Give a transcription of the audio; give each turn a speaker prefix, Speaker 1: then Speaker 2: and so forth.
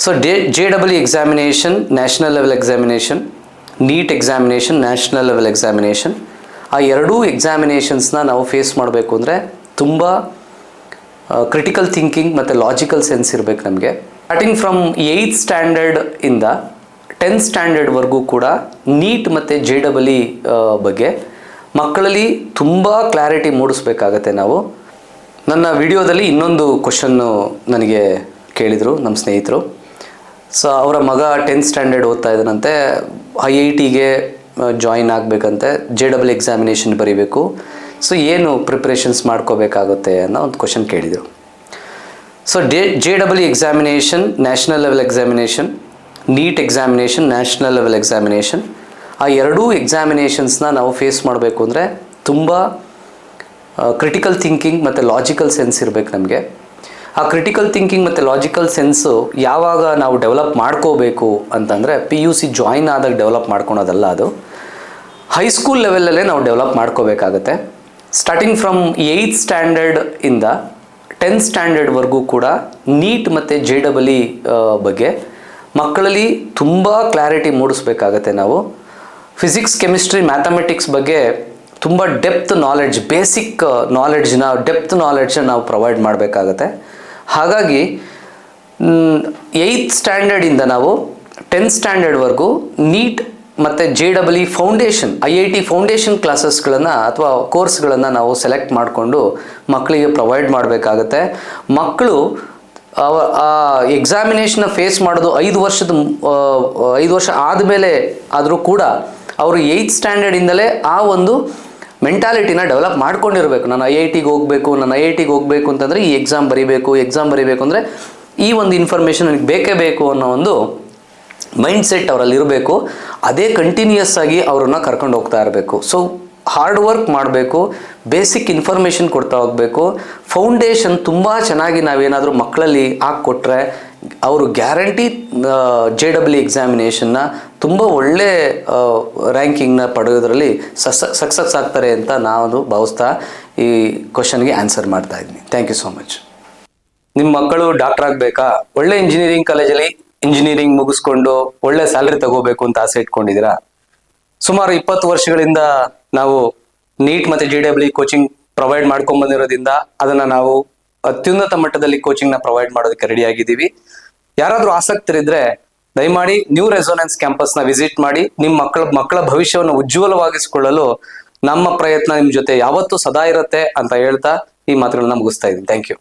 Speaker 1: So JEE examination, national level examination, NEET examination, national level examination, ಆ ಎರಡೂ ಎಕ್ಸಾಮಿನೇಷನ್ಸ್ನ ನಾವು face ಮಾಡಬೇಕು ಅಂದರೆ ತುಂಬ ಕ್ರಿಟಿಕಲ್ ಥಿಂಕಿಂಗ್ ಮತ್ತು ಲಾಜಿಕಲ್ ಸೆನ್ಸ್ ಇರಬೇಕು ನಮಗೆ. ಸ್ಟಾರ್ಟಿಂಗ್ ಫ್ರಮ್ 8th ಸ್ಟ್ಯಾಂಡರ್ಡ್ ಇಂದ 10th ಸ್ಟ್ಯಾಂಡರ್ಡ್ವರೆಗೂ ಕೂಡ ನೀಟ್ ಮತ್ತು JEE ಬಗ್ಗೆ ಮಕ್ಕಳಲ್ಲಿ ತುಂಬ ಕ್ಲಾರಿಟಿ ಮೂಡಿಸ್ಬೇಕಾಗತ್ತೆ ನಾವು. ನನ್ನ ವಿಡಿಯೋದಲ್ಲಿ ಇನ್ನೊಂದು ಕ್ವಶನ್ನು ನನಗೆ ಕೇಳಿದರು ನಮ್ಮ ಸ್ನೇಹಿತರು. ಸೊ ಅವರ ಮಗ 10th ಸ್ಟ್ಯಾಂಡರ್ಡ್ ಓದ್ತಾ ಇದ್ದಾನಂತೆ, IITಗೆ ಜಾಯಿನ್ ಆಗಬೇಕಂತೆ, JEE ಎಕ್ಸಾಮಿನೇಷನ್ ಬರೀಬೇಕು. ಸೊ ಏನು ಪ್ರಿಪ್ರೇಷನ್ಸ್ ಮಾಡ್ಕೋಬೇಕಾಗುತ್ತೆ ಅನ್ನೋ ಒಂದು ಕ್ವಶನ್ ಕೇಳಿದರು. So JEE examination, national level examination, NEET examination, national level examination, ಆ ಎರಡೂ ಎಕ್ಸಾಮಿನೇಷನ್ಸ್ನ ನಾವು ಫೇಸ್ ಮಾಡಬೇಕು ಅಂದರೆ ತುಂಬ ಕ್ರಿಟಿಕಲ್ ಥಿಂಕಿಂಗ್ ಮತ್ತು ಲಾಜಿಕಲ್ ಸೆನ್ಸ್ ಇರಬೇಕು ನಮಗೆ. ಆ ಕ್ರಿಟಿಕಲ್ ಥಿಂಕಿಂಗ್ ಮತ್ತು ಲಾಜಿಕಲ್ ಸೆನ್ಸು ಯಾವಾಗ ನಾವು ಡೆವಲಪ್ ಮಾಡ್ಕೋಬೇಕು ಅಂತಂದರೆ PUC ಜಾಯಿನ್ ಆದಾಗ ಡೆವಲಪ್ ಮಾಡ್ಕೊಳೋದಲ್ಲ, ಅದು ಹೈಸ್ಕೂಲ್ ಲೆವೆಲಲ್ಲೇ ನಾವು ಡೆವಲಪ್ ಮಾಡ್ಕೋಬೇಕಾಗತ್ತೆ. ಸ್ಟಾರ್ಟಿಂಗ್ ಫ್ರಮ್ 8th ಸ್ಟ್ಯಾಂಡರ್ಡ್ ಇಂದ 10th ಸ್ಟ್ಯಾಂಡರ್ಡ್ವರೆಗೂ ಕೂಡ ನೀಟ್ ಮತ್ತು JEE ಬಗ್ಗೆ ಮಕ್ಕಳಲ್ಲಿ ತುಂಬ ಕ್ಲಾರಿಟಿ ಮೂಡಿಸ್ಬೇಕಾಗತ್ತೆ ನಾವು. ಫಿಸಿಕ್ಸ್, ಕೆಮಿಸ್ಟ್ರಿ, ಮ್ಯಾಥಮೆಟಿಕ್ಸ್ ಬಗ್ಗೆ ತುಂಬ ಡೆಪ್ತ್ ನಾಲೆಡ್ಜ್, ಬೇಸಿಕ್ ನಾಲೆಡ್ಜ್ನ, ಡೆಪ್ತ್ ನಾಲೆಡ್ಜ್ನ ನಾವು ಪ್ರೊವೈಡ್ ಮಾಡಬೇಕಾಗತ್ತೆ. ಹಾಗಾಗಿ 8th ಸ್ಟ್ಯಾಂಡರ್ಡಿಂದ ನಾವು 10th ಸ್ಟ್ಯಾಂಡರ್ಡ್ವರೆಗೂ ನೀಟ್ ಮತ್ತು JEE ಫೌಂಡೇಶನ್, IIT ಫೌಂಡೇಶನ್ ಕ್ಲಾಸಸ್ಗಳನ್ನು ಅಥವಾ ಕೋರ್ಸ್ಗಳನ್ನು ನಾವು ಸೆಲೆಕ್ಟ್ ಮಾಡಿಕೊಂಡು ಮಕ್ಕಳಿಗೆ ಪ್ರೊವೈಡ್ ಮಾಡಬೇಕಾಗತ್ತೆ. ಮಕ್ಕಳು ಆ ಎಕ್ಸಾಮಿನೇಷನ್ನ ಫೇಸ್ ಮಾಡೋದು 5 ವರ್ಷ ಆದಮೇಲೆ ಆದರೂ ಕೂಡ ಅವರು 8th ಸ್ಟ್ಯಾಂಡರ್ಡಿಂದಲೇ ಆ ಒಂದು ಮೆಂಟಾಲಿಟಿನ ಡೆವಲಪ್ ಮಾಡ್ಕೊಂಡಿರಬೇಕು. ನಾನು IITಗೆ ಹೋಗಬೇಕು ಅಂತಂದರೆ ಈ ಎಕ್ಸಾಮ್ ಬರೀಬೇಕು ಅಂದರೆ ಈ ಒಂದು ಇನ್ಫಾರ್ಮೇಷನ್ ನನಗೆ ಬೇಕೇ ಬೇಕು ಅನ್ನೋ ಒಂದು ಮೈಂಡ್ ಸೆಟ್ ಅವರಲ್ಲಿ ಇರಬೇಕು. ಅದೇ ಕಂಟಿನ್ಯೂಯಸ್ ಆಗಿ ಅವರನ್ನು ಕರ್ಕೊಂಡು ಹೋಗ್ತಾ ಇರಬೇಕು. ಸೊ ಹಾರ್ಡ್ ವರ್ಕ್ ಮಾಡಬೇಕು, ಬೇಸಿಕ್ ಇನ್ಫಾರ್ಮೇಷನ್ ಕೊಡ್ತಾ ಹೋಗಬೇಕು. ಫೌಂಡೇಶನ್ ತುಂಬ ಚೆನ್ನಾಗಿ ನಾವೇನಾದರೂ ಮಕ್ಕಳಲ್ಲಿ ಹಾಕ್ಕೊಟ್ರೆ ಅವರು ಗ್ಯಾರಂಟಿ JEE ಎಕ್ಸಾಮಿನೇಷನ್ನ ತುಂಬ ಒಳ್ಳೆ ರ್ಯಾಂಕಿಂಗ್ನ ಪಡೆಯೋದ್ರಲ್ಲಿ ಸಕ್ಸಸ್ ಆಗ್ತಾರೆ ಅಂತ ನಾನು ಭಾವಿಸ್ತಾ ಈ ಕ್ವಶನ್ಗೆ ಆನ್ಸರ್ ಮಾಡ್ತಾ ಇದ್ದೀನಿ. Thank you so much. ನಿಮ್ಮ ಮಕ್ಕಳು ಡಾಕ್ಟರ್ ಆಗಬೇಕಾ? ಒಳ್ಳೆ ಇಂಜಿನಿಯರಿಂಗ್ ಕಾಲೇಜಲ್ಲಿ ಇಂಜಿನಿಯರಿಂಗ್ ಮುಗಿಸ್ಕೊಂಡು ಒಳ್ಳೆ ಸ್ಯಾಲರಿ ತಗೋಬೇಕು ಅಂತ ಆಸೆ ಇಟ್ಕೊಂಡಿದ್ದೀರಾ? ಸುಮಾರು 20 ವರ್ಷಗಳಿಂದ ನಾವು ನೀಟ್ ಮತ್ತು JEE ಕೋಚಿಂಗ್ ಪ್ರೊವೈಡ್ ಮಾಡ್ಕೊಂಡ್ ಬಂದಿರೋದ್ರಿಂದ ಅದನ್ನು ನಾವು ಅತ್ಯುನ್ನತ ಮಟ್ಟದಲ್ಲಿ ಕೋಚಿಂಗ್ನ ಪ್ರೊವೈಡ್ ಮಾಡೋದಕ್ಕೆ ರೆಡಿ ಆಗಿದ್ದೀವಿ. ಯಾರಾದರೂ ಆಸಕ್ತರಿದ್ರೆ ದಯಮಾಡಿ ನ್ಯೂ ರೆಸೋನೆನ್ಸ್ ಕ್ಯಾಂಪಸ್ನ ವಿಸಿಟ್ ಮಾಡಿ. ನಿಮ್ಮ ಮಕ್ಕಳ ಭವಿಷ್ಯವನ್ನು ಉಜ್ವಲವಾಗಿಸಿಕೊಳ್ಳಲು ನಮ್ಮ ಪ್ರಯತ್ನ ನಿಮ್ಮ ಜೊತೆ ಯಾವತ್ತೂ ಸದಾ ಇರುತ್ತೆ ಅಂತ ಹೇಳ್ತಾ ಈ ಮಾತುಗಳನ್ನ ಮುಗಿಸ್ತಾ ಇದ್ದೀನಿ. Thank you.